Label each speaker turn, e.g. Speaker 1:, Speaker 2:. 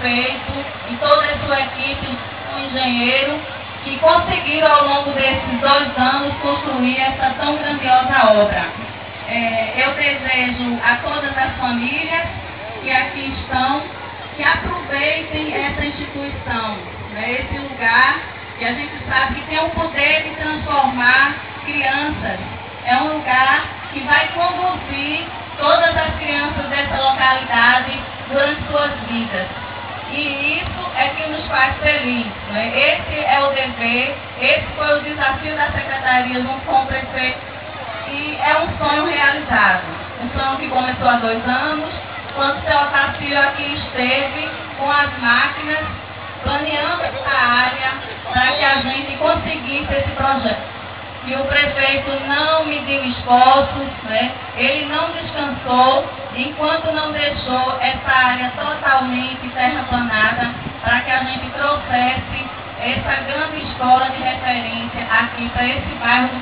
Speaker 1: prefeito e toda a sua equipe, o engenheiro, que conseguiram ao longo desses 2 anos construir essa tão grandiosa obra. Eu desejo a todas as famílias que aqui estão, que aproveitem essa instituição, né, esse lugar que a gente sabe que tem o poder de transformar crianças. É um lugar que vai conduzir todas as crianças dessa localidade durante suas vidas. E isso é que nos faz felizes, né? Esse é o dever, esse foi o desafio da Secretaria junto com o prefeito, e é um sonho realizado. Um sonho que começou há 2 anos, quando o seu Otacílio aqui esteve com as máquinas, planeando essa área para que a gente conseguisse esse projeto. E o prefeito não mediu esforços, né? Ele não descansou enquanto não deixou essa área totalmente terraplanada para que a gente trouxesse essa grande escola de referência aqui para esse bairro do